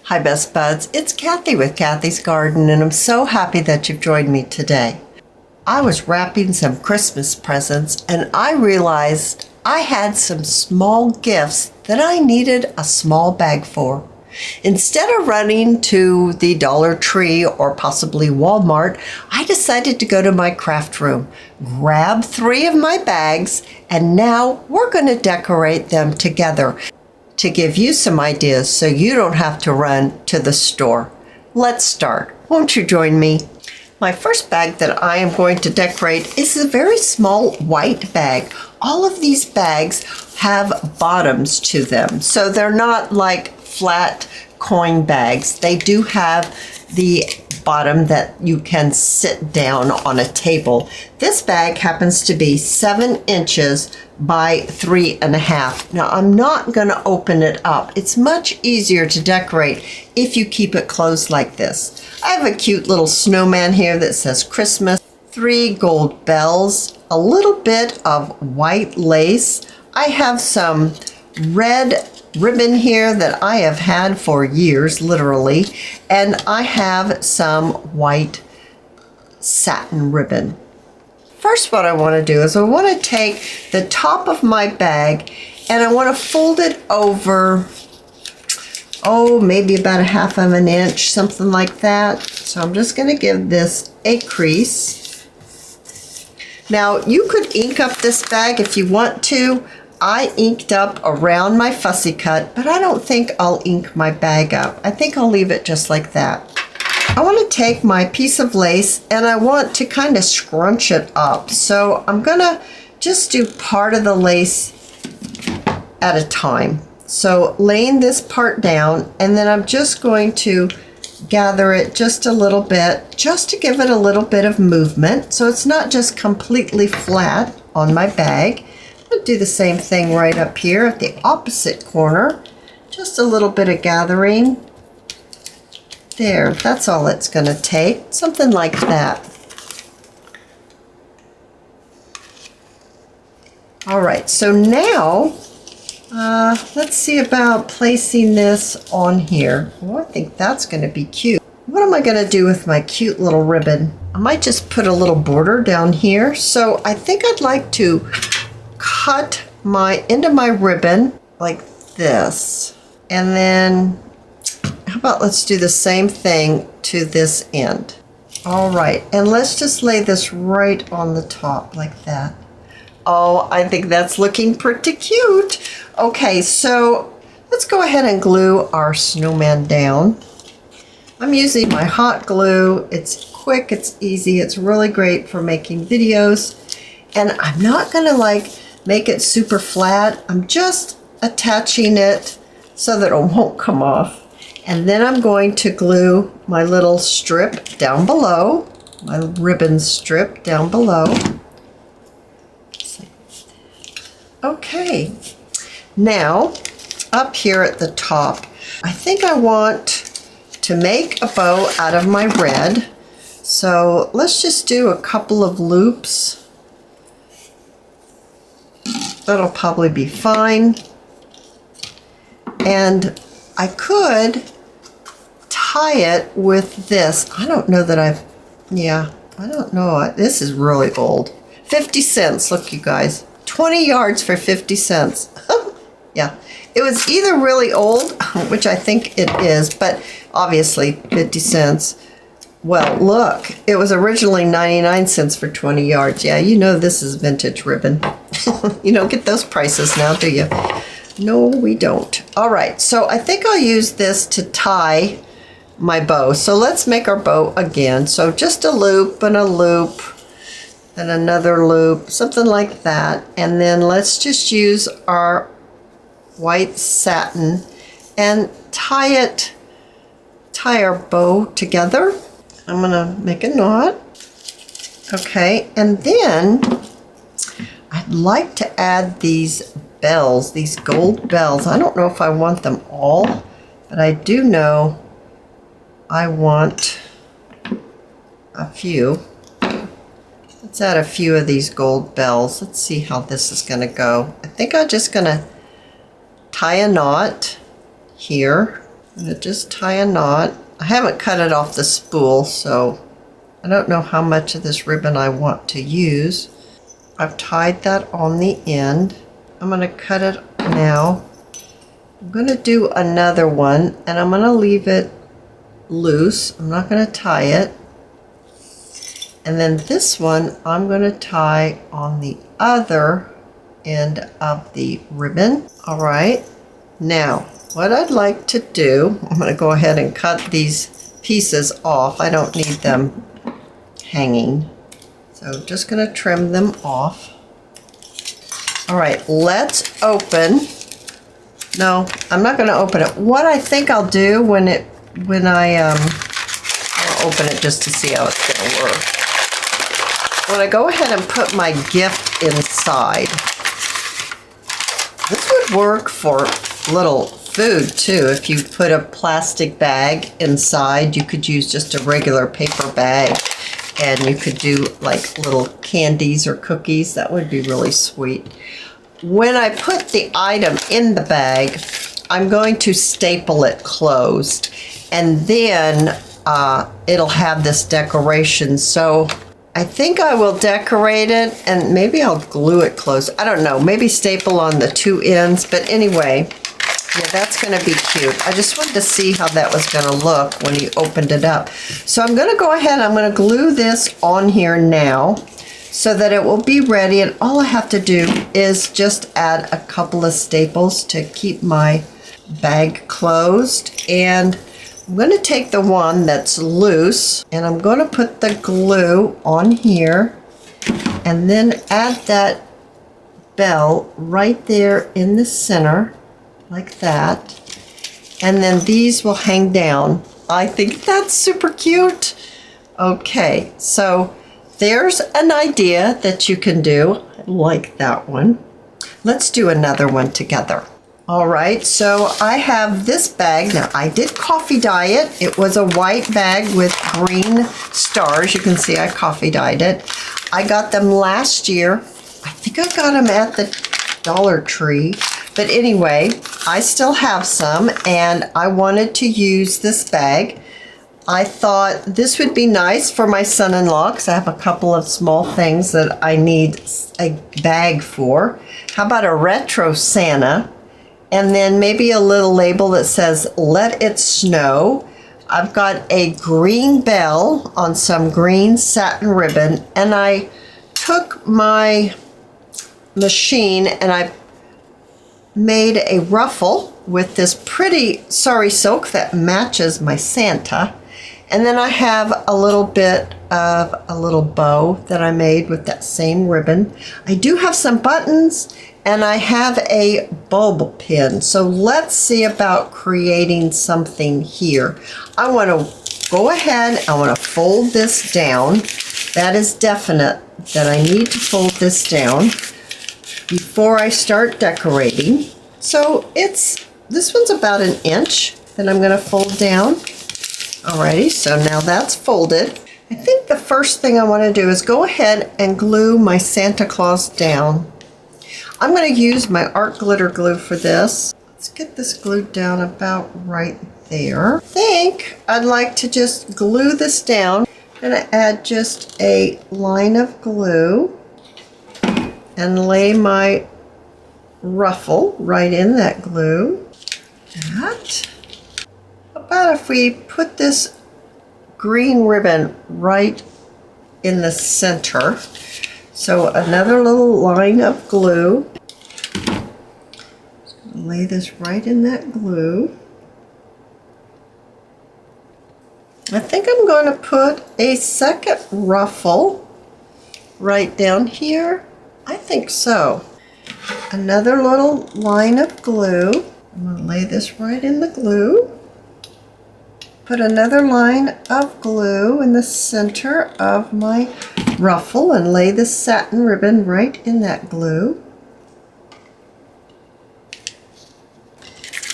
Hi Best Buds, it's Cathy with Cathy's Garden, and I'm so happy that you've joined me today. I was wrapping some Christmas presents and I realized I had some small gifts that I needed a small bag for. Instead of running to the Dollar Tree or possibly Walmart, I decided to go to my craft room, grab 3 of my bags, and now we're going to decorate them together to give you some ideas so you don't have to run to the store. Let's start. Won't you join me? My first bag that I am going to decorate is a very small white bag. All of these bags have bottoms to them, so they're not like flat coin bags. They do have the bottom that you can sit down on a table. This bag happens to be 7 inches by 3.5. Now I'm not going to open it up. It's much easier to decorate if you keep it closed like this. I have a cute little snowman here that says Christmas, 3 gold bells, a little bit of white lace. I have some red ribbon here that I have had for years, literally, and I have some white satin ribbon. First, what I want to do is I want to take the top of my bag and I want to fold it over, maybe about 1/2 inch, something like that. So I'm just going to give this a crease. Now, you could ink up this bag if you want to. I inked up around my fussy cut, but I don't think I'll ink my bag up. I think I'll leave it just like that. I want to take my piece of lace and I want to kind of scrunch it up. So I'm going to just do part of the lace at a time. So laying this part down, and then I'm just going to gather it just a little bit, just to give it a little bit of movement. So it's not just completely flat on my bag. I'll do the same thing right up here at the opposite corner. Just a little bit of gathering. There, that's all it's going to take. Something like that. All right, so now let's see about placing this on here. Oh, I think that's going to be cute. What am I going to do with my cute little ribbon? I might just put a little border down here. So I think I'd like to cut into my ribbon like this, and then how about let's do the same thing to this end. All right, and let's just lay this right on the top like that. Oh, I think that's looking pretty cute. Okay, so let's go ahead and glue our snowman down. I'm using my hot glue. It's quick, it's easy, it's really great for making videos, and I'm not gonna make it super flat. I'm just attaching it so that it won't come off. And then I'm going to glue my little strip down below, my ribbon strip down below. Okay, now up here at the top, I think I want to make a bow out of my red. So let's just do a couple of loops. That'll probably be fine. And I could tie it with this. I don't know that I don't know. This is really old. 50 cents, look you guys. 20 yards for 50 cents. Yeah, it was either really old, which I think it is, but obviously 50 cents. Well, look, it was originally 99 cents for 20 yards. Yeah, you know this is vintage ribbon. You don't get those prices now, do you? No, we don't. All right, so I think I'll use this to tie my bow. So let's make our bow again. So just a loop and a loop and another loop, something like that. And then let's just use our white satin and tie our bow together. I'm gonna make a knot. Okay, and then I'd like to add these bells, these gold bells. I don't know if I want them all, but I do know I want a few. Let's add a few of these gold bells. Let's see how this is gonna go. I think I'm just gonna tie a knot here I'm going to just tie a knot. I haven't cut it off the spool, so I don't know how much of this ribbon I want to use. I've tied that on the end. I'm going to cut it now. I'm going to do another one, and I'm going to leave it loose. I'm not going to tie it. And then this one I'm going to tie on the other end of the ribbon. All right. Now, what I'd like to do, I'm going to go ahead and cut these pieces off. I don't need them hanging. So just going to trim them off. All right, let's open. No, I'm not going to open it. What I think I'll do I'll open it just to see how it's going to work. When I go ahead and put my gift inside, this would work for little food too. If you put a plastic bag inside, you could use just a regular paper bag, and you could do like little candies or cookies. That would be really sweet. When I put the item in the bag, I'm going to staple it closed, and then it'll have this decoration. So I think I will decorate it, and maybe I'll glue it closed. I don't know, maybe staple on the two ends, but anyway, yeah, that's going to be cute. I just wanted to see how that was going to look when you opened it up. So I'm going to go ahead, I'm going to glue this on here now so that it will be ready, and all I have to do is just add a couple of staples to keep my bag closed. And I'm going to take the one that's loose, and I'm going to put the glue on here, and then add that bell right there in the center, like that. And then these will hang down. I think that's super cute. Okay, so there's an idea that you can do. I like that one. Let's do another one together. All right, so I have this bag. Now, I did coffee dye it. It was a white bag with green stars. You can see I coffee dyed it. I got them last year. I think I got them at the Dollar Tree. But anyway, I still have some, and I wanted to use this bag. I thought this would be nice for my son-in-law because I have a couple of small things that I need a bag for. How about a retro Santa? And then maybe a little label that says, "Let it snow." I've got a green bell on some green satin ribbon, and I took my machine and I made a ruffle with this pretty sari silk that matches my Santa. And then I have a little bit of a little bow that I made with that same ribbon. I do have some buttons, and I have a bulb pin. So let's see about creating something here. I want to go ahead, I want to fold this down. That is definite that I need to fold this down before I start decorating. So this one's about 1 inch that I'm going to fold down. Alrighty, so now that's folded. I think the first thing I want to do is go ahead and glue my Santa Claus down. I'm going to use my art glitter glue for this. Let's get this glued down about right there. I think I'd like to just glue this down. I'm going to add just a line of glue and lay my ruffle right in that glue. That. About if we put this green ribbon right in the center. So another little line of glue. Just gonna lay this right in that glue. I think I'm going to put a second ruffle right down here. I think so. Another little line of glue. I'm going to lay this right in the glue. Put another line of glue in the center of my ruffle and lay the satin ribbon right in that glue.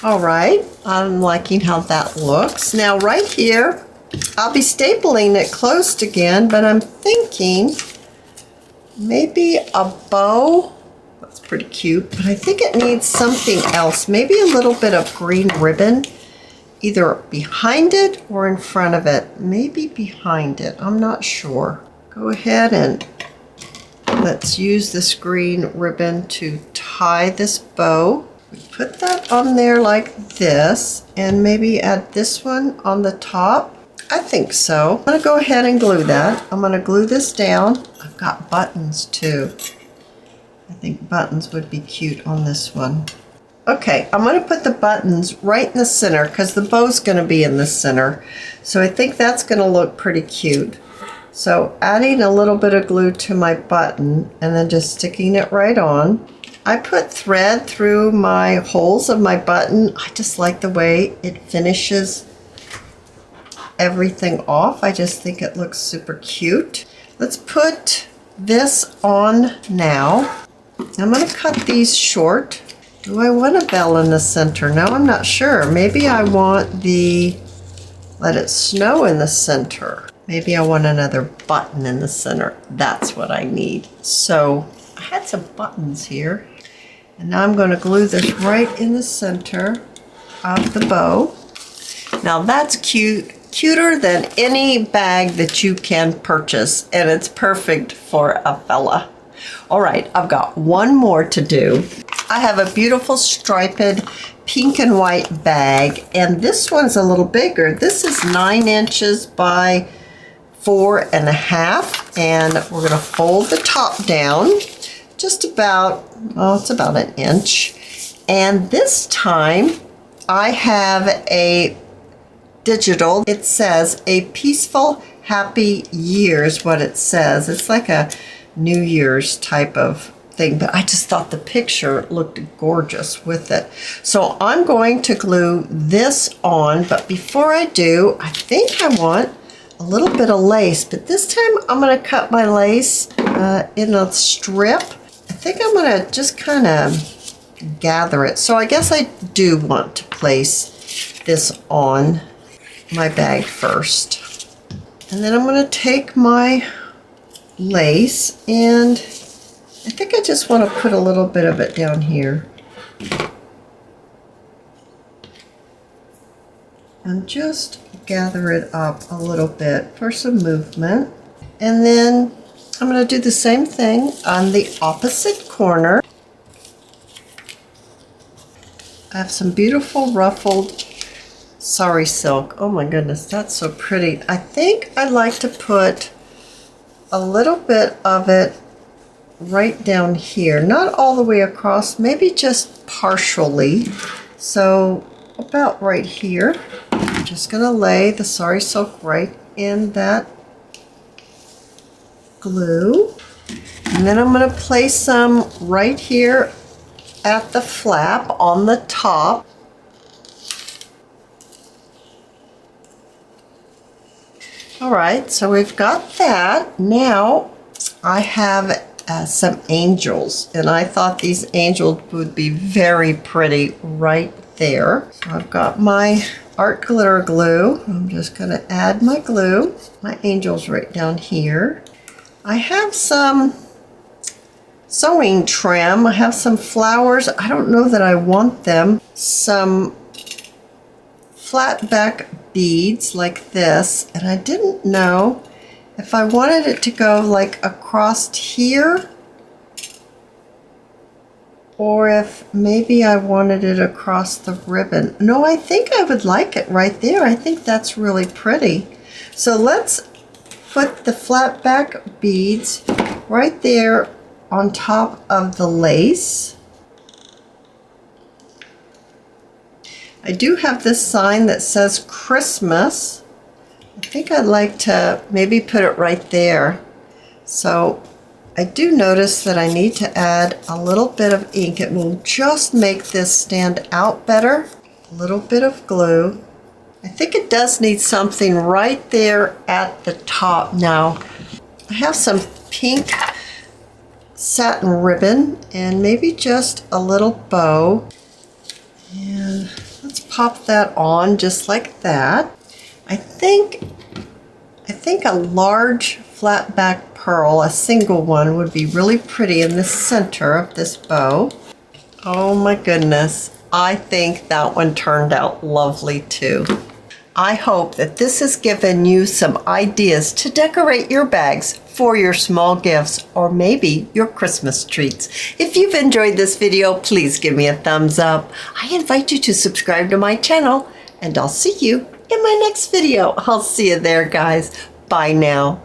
All right, I'm liking how that looks. Now right here, I'll be stapling it closed again, but I'm thinking maybe a bow. That's pretty cute, but I think it needs something else. Maybe a little bit of green ribbon either behind it or in front of it. Maybe behind it, I'm not sure. Go ahead and let's use this green ribbon to tie this bow. We put that on there like this, and maybe add this one on the top. I think so. I'm gonna go ahead and glue that. I'm gonna glue this down. I've got buttons too. I think buttons would be cute on this one. Okay, I'm gonna put the buttons right in the center because the bow's gonna be in the center. So I think that's gonna look pretty cute. So adding a little bit of glue to my button and then just sticking it right on. I put thread through my holes of my button. I just like the way it finishes everything off. I just think it looks super cute. Let's put this on now. I'm going to cut these short. Do I want a bell in the center? No, I'm not sure. Maybe I want the let it snow in the center. Maybe I want another button in the center. That's what I need. So I had some buttons here. And now I'm going to glue this right in the center of the bow. Now that's cute. Cuter than any bag that you can purchase, and it's perfect for a fella. All right, I've got one more to do. I have a beautiful striped pink and white bag, and this one's a little bigger. This is 9 inches by 4.5, and we're gonna fold the top down just about, oh, it's about 1 inch. And this time I have a digital. It says a peaceful, happy year is what it says. It's like a New Year's type of thing, but I just thought the picture looked gorgeous with it. So I'm going to glue this on, but before I do, I think I want a little bit of lace, but this time I'm going to cut my lace in a strip. I think I'm going to just kind of gather it. So I guess I do want to place this on my bag first. And then I'm going to take my lace, and I think I just want to put a little bit of it down here. And just gather it up a little bit for some movement. And then I'm going to do the same thing on the opposite corner. I have some beautiful ruffled sari silk. Oh my goodness, that's so pretty. I think I'd like to put a little bit of it right down here, not all the way across, maybe just partially. So about right here. I'm just gonna lay the sari silk right in that glue. And then I'm gonna place some right here at the flap on the top. All right, so we've got that. Now I have some angels, and I thought these angels would be very pretty right there. So I've got my art glitter glue. I'm just gonna add my glue, my angels right down here. I have some sewing trim. I have some flowers. I don't know that I want them. Some flat back beads like this, and I didn't know if I wanted it to go like across here or if maybe I wanted it across the ribbon. No, I think I would like it right there. I think that's really pretty. So let's put the flat back beads right there on top of the lace. I do have this sign that says Christmas. I think I'd like to maybe put it right there. So I do notice that I need to add a little bit of ink. It will just make this stand out better. A little bit of glue. I think it does need something right there at the top. Now, I have some pink satin ribbon and maybe just a little bow. And let's pop that on just like that. I think a large flat back pearl, a single one, would be really pretty in the center of this bow. Oh my goodness. I think that one turned out lovely too. I hope that this has given you some ideas to decorate your bags for your small gifts or maybe your Christmas treats. If you've enjoyed this video, please give me a thumbs up. I invite you to subscribe to my channel, and I'll see you in my next video. I'll see you there, guys. Bye now.